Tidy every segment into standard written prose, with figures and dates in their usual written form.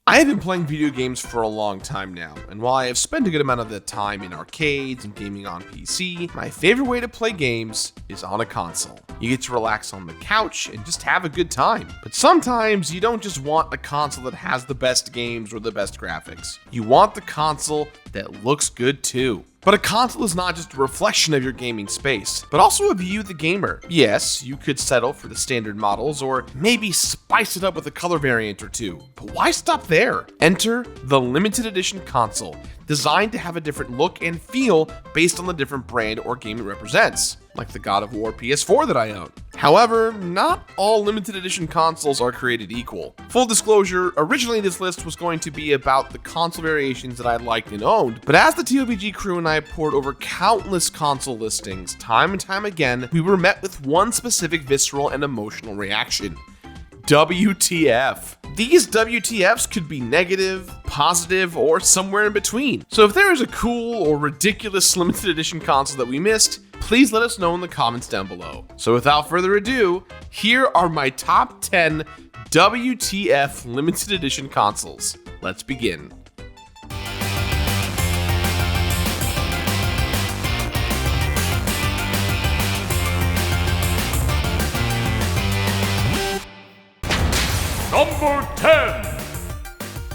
I have been playing video games for a long time now, and while I have spent a good amount of the time in arcades and gaming on PC, my favorite way to play games is on a console. You get to relax on the couch and just have a good time. But sometimes you don't just want a console that has the best games or the best graphics. You want the console that looks good too. But a console is not just a reflection of your gaming space, but also a view of the gamer. Yes, you could settle for the standard models or maybe spice it up with a color variant or two, but why stop there? Enter the limited edition console, designed to have a different look and feel based on the different brand or game it represents, like the God of War PS4 that I own. However, not all limited edition consoles are created equal. Full disclosure, originally this list was going to be about the console variations that I liked and owned, but as the TOVG crew and I poured over countless console listings, time and time again, we were met with one specific visceral and emotional reaction: WTF. These WTFs could be negative, positive, or somewhere in between. So if there is a cool or ridiculous limited edition console that we missed, please let us know in the comments down below. So without further ado, here are my top 10 WTF limited edition consoles. Let's begin. Number 10!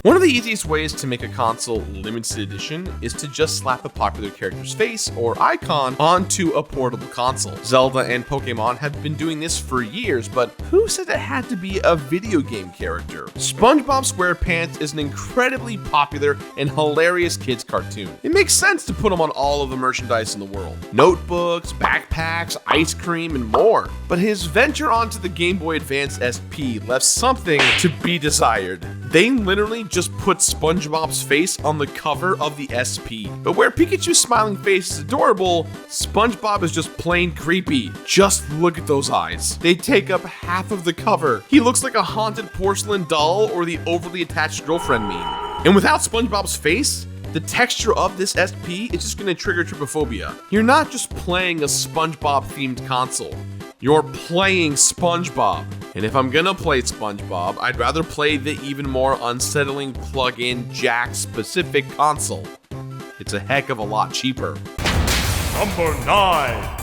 One of the easiest ways to make a console limited edition is to just slap a popular character's face or icon onto a portable console. Zelda and Pokemon have been doing this for years, but who said it had to be a video game character? SpongeBob SquarePants is an incredibly popular and hilarious kids cartoon. It makes sense to put him on all of the merchandise in the world. Notebooks, backpacks, ice cream, and more. But his venture onto the Game Boy Advance SP left something to be desired. They literally just put SpongeBob's face on the cover of the SP. But where Pikachu's smiling face is adorable, SpongeBob is just plain creepy. Just look at those eyes. They take up half of the cover. He looks like a haunted porcelain doll or the overly attached girlfriend meme. And without SpongeBob's face, the texture of this SP is just gonna trigger trypophobia. You're not just playing a SpongeBob themed console. You're playing SpongeBob. And if I'm gonna play SpongeBob, I'd rather play the even more unsettling plug-in jack-specific console. It's a heck of a lot cheaper. Number 9!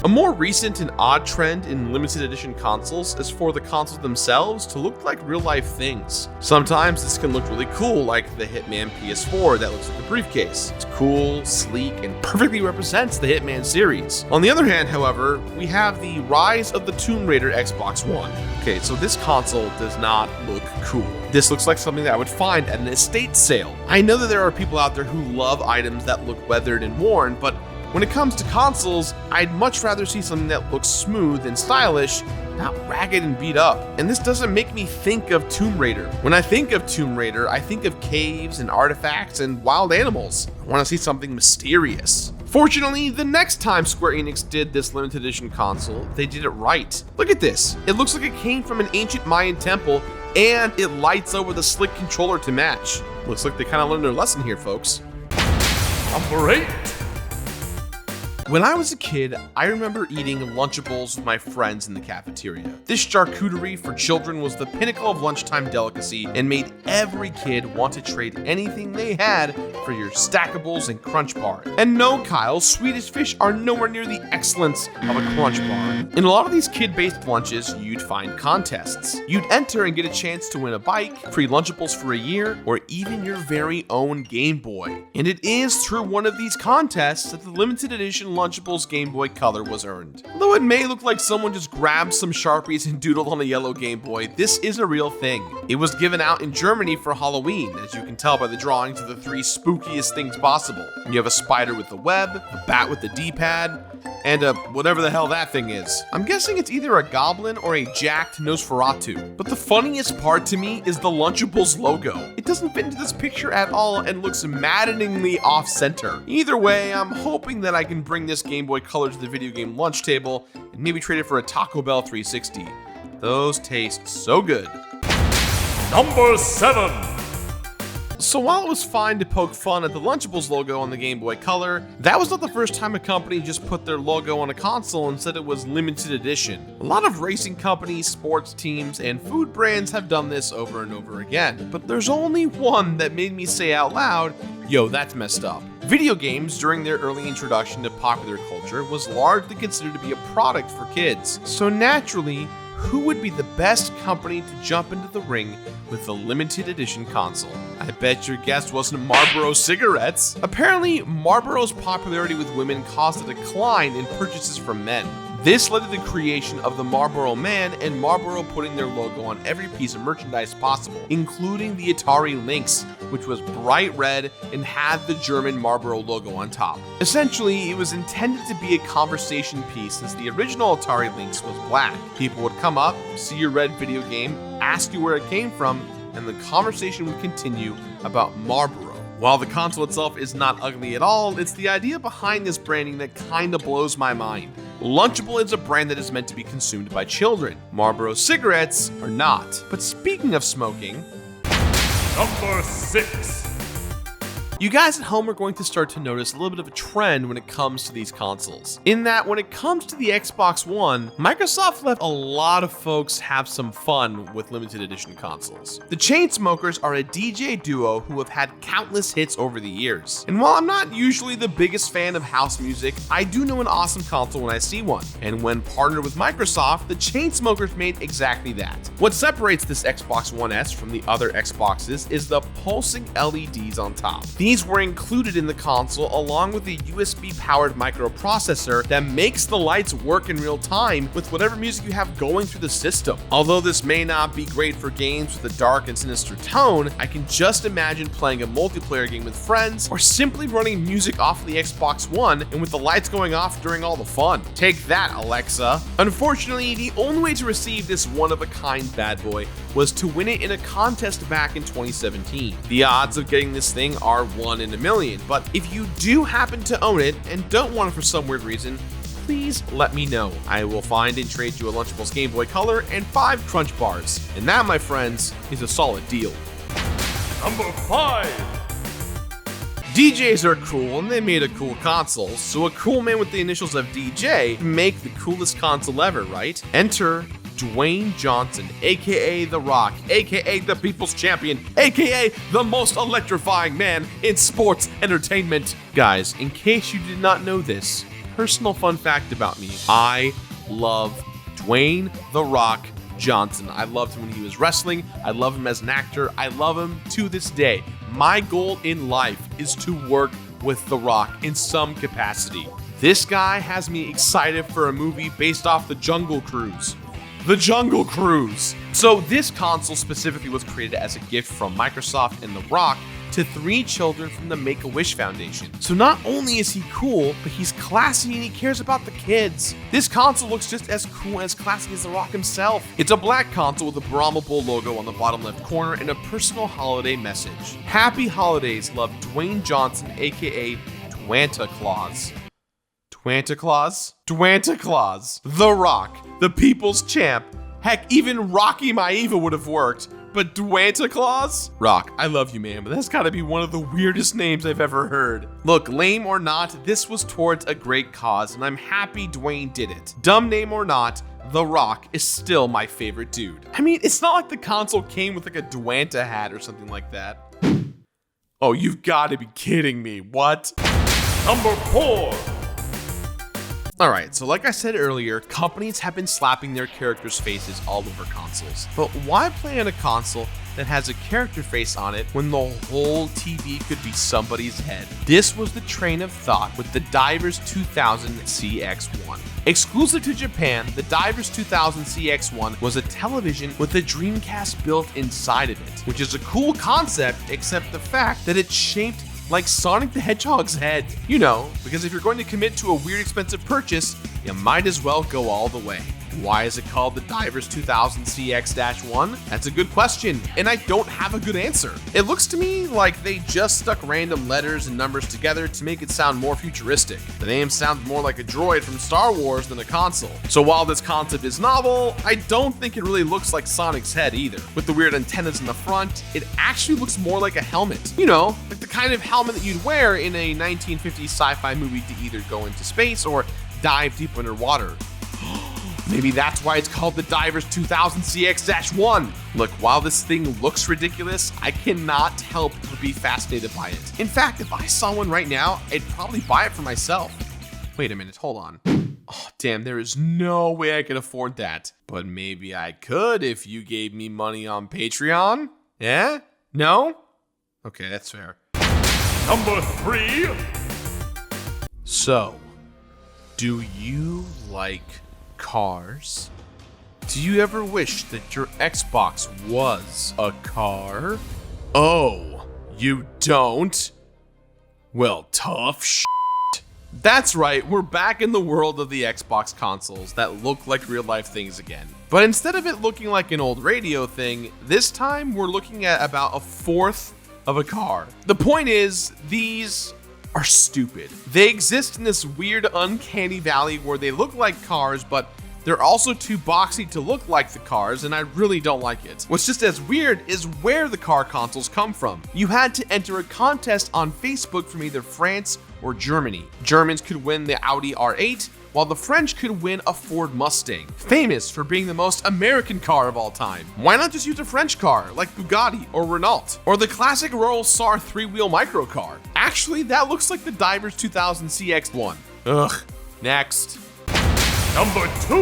A more recent and odd trend in limited edition consoles is for the consoles themselves to look like real-life things. Sometimes this can look really cool, like the Hitman PS4 that looks like a briefcase. It's cool, sleek, and perfectly represents the Hitman series. On the other hand, however, we have the rise of the Tomb Raider Xbox One. Okay, so this console does not look cool. This looks like something that I would find at an estate sale. I know that there are people out there who love items that look weathered and worn, but when it comes to consoles, I'd much rather see something that looks smooth and stylish, not ragged and beat up. And this doesn't make me think of Tomb Raider. When I think of Tomb Raider, I think of caves and artifacts and wild animals. I want to see something mysterious. Fortunately, the next time Square Enix did this limited edition console, they did it right. Look at this. It looks like it came from an ancient Mayan temple, and it lights up with a slick controller to match. Looks like they kind of learned their lesson here, folks. Number 8! When I was a kid, I remember eating Lunchables with my friends in the cafeteria. This charcuterie for children was the pinnacle of lunchtime delicacy and made every kid want to trade anything they had for your Stackables and Crunch Bar. And no, Kyle, Swedish Fish are nowhere near the excellence of a Crunch Bar. In a lot of these kid-based lunches, you'd find contests. You'd enter and get a chance to win a bike, free Lunchables for a year, or even your very own Game Boy. And it is through one of these contests that the limited edition Lunchables Game Boy Color was earned. Though it may look like someone just grabbed some Sharpies and doodled on a yellow Game Boy, this is a real thing. It was given out in Germany for Halloween, as you can tell by the drawings of the 3 spookiest things possible. You have a spider with the web, a bat with the D-pad, and whatever the hell that thing is. I'm guessing it's either a goblin or a jacked Nosferatu. But the funniest part to me is the Lunchables logo. It doesn't fit into this picture at all and looks maddeningly off-center. Either way, I'm hoping that I can bring this Game Boy Color to the video game lunch table and maybe trade it for a Taco Bell 360. Those taste so good. Number 7! So while it was fine to poke fun at the Lunchables logo on the Game Boy Color, that was not the first time a company just put their logo on a console and said it was limited edition. A lot of racing companies, sports teams, and food brands have done this over and over again, but there's only one that made me say out loud, yo, that's messed up. Video games, during their early introduction to popular culture, was largely considered to be a product for kids. So naturally, who would be the best company to jump into the ring with the limited edition console? I bet your guess wasn't Marlboro cigarettes. Apparently, Marlboro's popularity with women caused a decline in purchases from men. This led to the creation of the Marlboro Man and Marlboro putting their logo on every piece of merchandise possible, including the Atari Lynx, which was bright red and had the German Marlboro logo on top. Essentially, it was intended to be a conversation piece since the original Atari Lynx was black. People would come up, see your red video game, ask you where it came from, and the conversation would continue about Marlboro. While the console itself is not ugly at all, it's the idea behind this branding that kinda blows my mind. Lunchable is a brand that is meant to be consumed by children. Marlboro cigarettes are not. But speaking of smoking, Number 6. you guys at home are going to start to notice a little bit of a trend when it comes to these consoles. In that, when it comes to the Xbox One, Microsoft let a lot of folks have some fun with limited edition consoles. The Chainsmokers are a DJ duo who have had countless hits over the years. And while I'm not usually the biggest fan of house music, I do know an awesome console when I see one. And when partnered with Microsoft, the Chainsmokers made exactly that. What separates this Xbox One S from the other Xboxes is the pulsing LEDs on top. These were included in the console along with a USB-powered microprocessor that makes the lights work in real time with whatever music you have going through the system. Although this may not be great for games with a dark and sinister tone, I can just imagine playing a multiplayer game with friends or simply running music off of the Xbox One and with the lights going off during all the fun. Take that, Alexa. Unfortunately, the only way to receive this one-of-a-kind bad boy was to win it in a contest back in 2017. The odds of getting this thing are 1 in a million, but if you do happen to own it and don't want it for some weird reason, please let me know. I will find and trade you a Lunchables Game Boy Color and 5 Crunch Bars. And that, my friends, is a solid deal. Number 5. DJs are cool and they made a cool console, so a cool man with the initials of DJ can make the coolest console ever, right? Enter Dwayne Johnson, aka The Rock, aka the People's Champion, aka the most electrifying man in sports entertainment. Guys, in case you did not know this, personal fun fact about me, I love Dwayne The Rock Johnson. I loved him when he was wrestling, I love him as an actor, I love him to this day. My goal in life is to work with The Rock in some capacity. This guy has me excited for a movie based off The Jungle Cruise. The Jungle Cruise. So this console specifically was created as a gift from Microsoft and The Rock to 3 children from the Make-A-Wish Foundation. So not only is he cool, but he's classy and he cares about the kids. This console looks just as cool and as classy as The Rock himself. It's a black console with a Brahma Bull logo on the bottom left corner and a personal holiday message. Happy holidays, love, Dwayne Johnson, aka Dwanta Claus. Dwanta Claus? Dwanta Claus. The Rock, the people's champ. Heck, even Rocky Maivia would have worked. But Dwanta Claus? Rock, I love you, man, but that's gotta be one of the weirdest names I've ever heard. Look, lame or not, this was towards a great cause, and I'm happy Dwayne did it. Dumb name or not, The Rock is still my favorite dude. I mean, it's not like the console came with like a Dwanta hat or something like that. Oh, you've gotta be kidding me, what? Number 4. Alright, so like I said earlier, companies have been slapping their characters' faces all over consoles. But why play on a console that has a character face on it when the whole TV could be somebody's head? This was the train of thought with the Divers 2000 CX-1. Exclusive to Japan, the Divers 2000 CX-1 was a television with a Dreamcast built inside of it, which is a cool concept except the fact that it's shaped like Sonic the Hedgehog's head. You know, because if you're going to commit to a weird expensive purchase, you might as well go all the way. Why is it called the Divers 2000 CX-1? That's a good question, and I don't have a good answer. It looks to me like they just stuck random letters and numbers together to make it sound more futuristic. The name sounds more like a droid from Star Wars than a console. So while this concept is novel, I don't think it really looks like Sonic's head either. With the weird antennas in the front, it actually looks more like a helmet. You know, like the kind of helmet that you'd wear in a 1950s sci-fi movie to either go into space or dive deep underwater. Maybe that's why it's called the Divers 2000 CX-1. Look, while this thing looks ridiculous, I cannot help but be fascinated by it. In fact, if I saw one right now, I'd probably buy it for myself. Wait a minute, hold on. Oh, damn, there is no way I could afford that. But maybe I could if you gave me money on Patreon? Yeah? No? Okay, that's fair. Number 3. So, do you like cars? Do you ever wish that your Xbox was a car? Oh, you don't? Well, tough shit. That's right, we're back in the world of the Xbox consoles that look like real life things again. But instead of it looking like an old radio thing, this time we're looking at about a fourth of a car. The point is, these are stupid. They exist in this weird uncanny valley where they look like cars, but they're also too boxy to look like the cars, and I really don't like it. What's just as weird is where the car consoles come from. You had to enter a contest on Facebook from either France or Germany. Germans could win the Audi R8, while the French could win a Ford Mustang, famous for being the most American car of all time. Why not just use a French car, like Bugatti or Renault, or the classic Royal SAR 3-wheel microcar? Actually, that looks like the Divers 2000 CX-1. Ugh. Next. Number 2.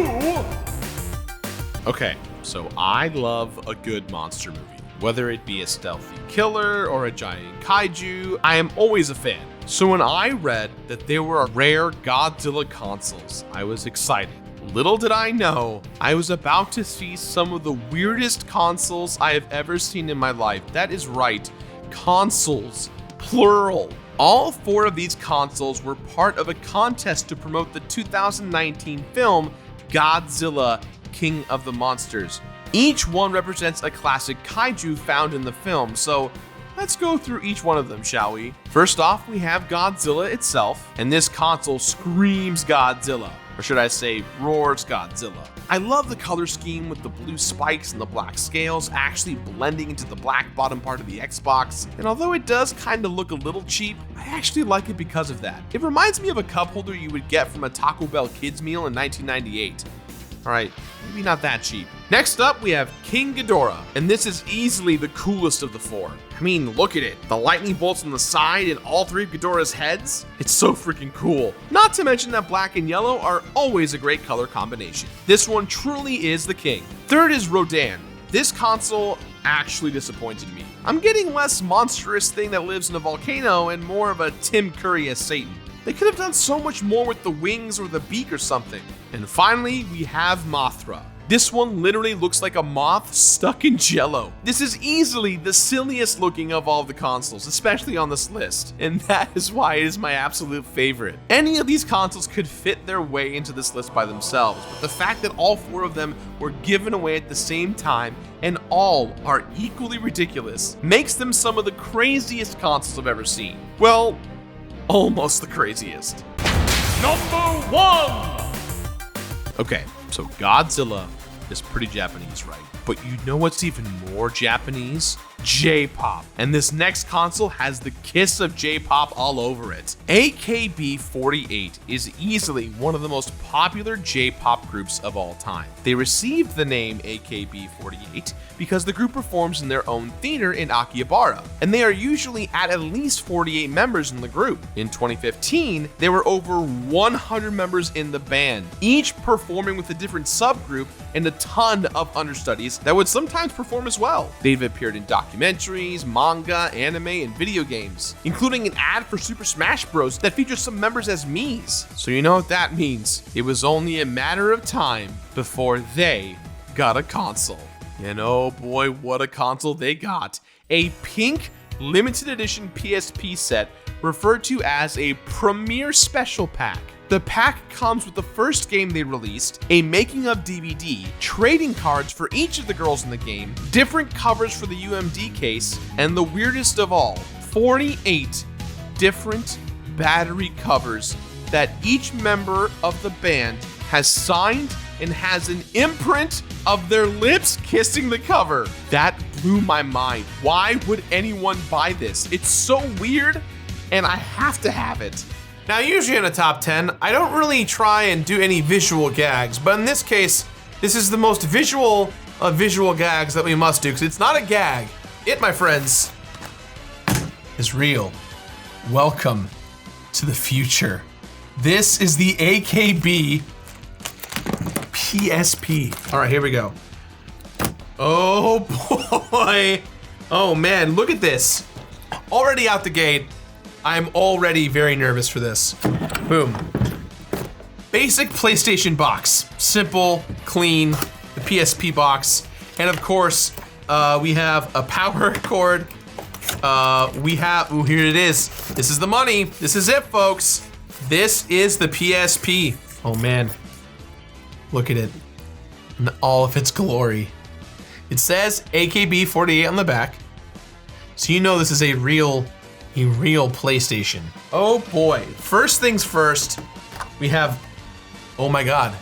Okay, so I love a good monster movie. Whether it be a stealthy killer or a giant kaiju, I am always a fan. So when I read that there were rare Godzilla consoles, I was excited. Little did I know, I was about to see some of the weirdest consoles I have ever seen in my life. That is right, consoles, plural. All 4 of these consoles were part of a contest to promote the 2019 film Godzilla, King of the Monsters. Each one represents a classic kaiju found in the film, so let's go through each one of them, shall we? First off, we have Godzilla itself, and this console screams Godzilla. Or should I say, roars Godzilla. I love the color scheme with the blue spikes and the black scales actually blending into the black bottom part of the Xbox. And although it does kind of look a little cheap, I actually like it because of that. It reminds me of a cup holder you would get from a Taco Bell kids meal in 1998. Alright, maybe not that cheap. Next up, we have King Ghidorah, and this is easily the coolest of the 4. I mean, look at it. The lightning bolts on the side and all 3 of Ghidorah's heads. It's so freaking cool. Not to mention that black and yellow are always a great color combination. This one truly is the king. Third is Rodan. This console actually disappointed me. I'm getting less monstrous thing that lives in a volcano and more of a Tim Curry as Satan. They could have done so much more with the wings or the beak or something. And finally, we have Mothra. This one literally looks like a moth stuck in jello. This is easily the silliest looking of all the consoles, especially on this list, and that is why it is my absolute favorite. Any of these consoles could fit their way into this list by themselves, but the fact that all 4 of them were given away at the same time and all are equally ridiculous makes them some of the craziest consoles I've ever seen. Well, almost the craziest. Number 1. Okay, so Godzilla is pretty Japanese, right? But you know what's even more Japanese? J-pop. And this next console has the kiss of J-pop all over it. AKB48 is easily one of the most popular J-pop groups of all time. They received the name AKB48 because the group performs in their own theater in Akihabara, and they are usually at least 48 members in the group. In 2015, there were over 100 members in the band, each performing with a different subgroup and a ton of understudies that would sometimes perform as well. They've appeared in documentaries, manga, anime, and video games, including an ad for Super Smash Bros. That features some members as Miis. So you know what that means. It was only a matter of time before they got a console. And oh boy, what a console they got. A pink limited edition PSP set referred to as a Premier Special Pack. The pack comes with the first game they released, a making of DVD, trading cards for each of the girls in the game, different covers for the UMD case, and the weirdest of all, 48 different battery covers that each member of the band has signed and has an imprint of their lips kissing the cover. That blew my mind. Why would anyone buy this? It's so weird, and I have to have it. Now, usually in a top 10, I don't really try and do any visual gags, but in this case, this is the most visual of visual gags that we must do, because it's not a gag. It, my friends, is real. Welcome to the future. This is the AKB PSP. All right, here we go. Oh boy. Oh man, look at this. Already out the gate, I'm already very nervous for this. Boom. Basic PlayStation box. Simple, clean, the PSP box. And of course, we have a power cord. Here it is. This is the money. This is it, folks. This is the PSP. Oh man. Look at it in all of its glory. It says AKB48 on the back. So you know this is a real PlayStation. Oh boy. First things first, we have, oh my God.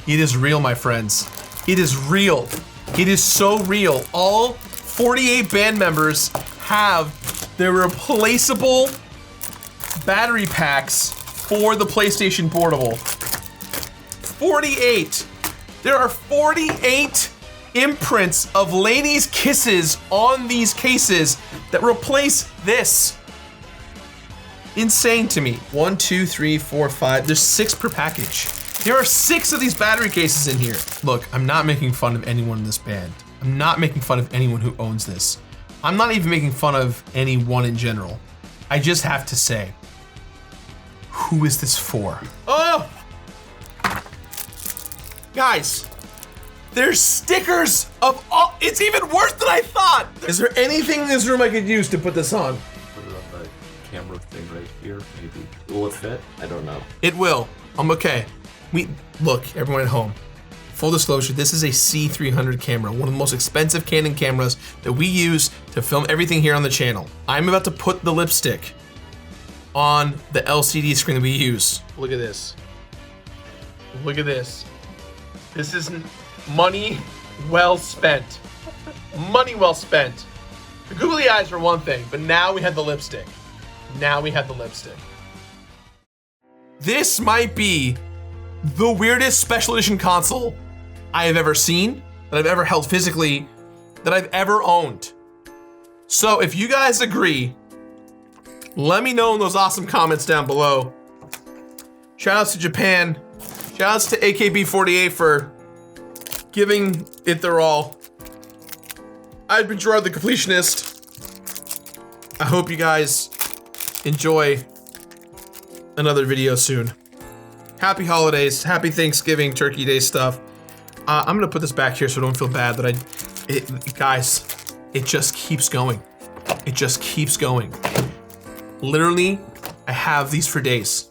It is real, my friends. It is real. It is so real. All 48 band members have their replaceable battery packs for the PlayStation Portable. 48. There are 48 imprints of ladies' kisses on these cases that replace this. Insane to me. 1, 2, 3, 4, 5. There's 6 per package. There are 6 of these battery cases in here. Look, I'm not making fun of anyone in this band. I'm not making fun of anyone who owns this. I'm not even making fun of anyone in general. I just have to say, who is this for? Oh! Guys, there's stickers of all, it's even worse than I thought. Is there anything in this room I could use to put this on? Put it on the camera thing right here, maybe. Will it fit? I don't know. It will. I'm okay. Look, everyone at home. Full disclosure, this is a C300 camera, one of the most expensive Canon cameras that we use to film everything here on the channel. I'm about to put the lipstick on the LCD screen that we use. Look at this. Look at this. This is money well spent. Money well spent. The googly eyes were one thing, but now we have the lipstick. Now we have the lipstick. This might be the weirdest special edition console I have ever seen, that I've ever held physically, that I've ever owned. So if you guys agree, let me know in those awesome comments down below. Shoutouts to Japan. Shoutouts to AKB48 for giving it their all. I've been Gerard the Completionist. I hope you guys enjoy another video soon. Happy holidays, happy Thanksgiving, Turkey Day stuff. I'm gonna put this back here so I don't feel bad that guys, it just keeps going. It just keeps going. Literally, I have these for days.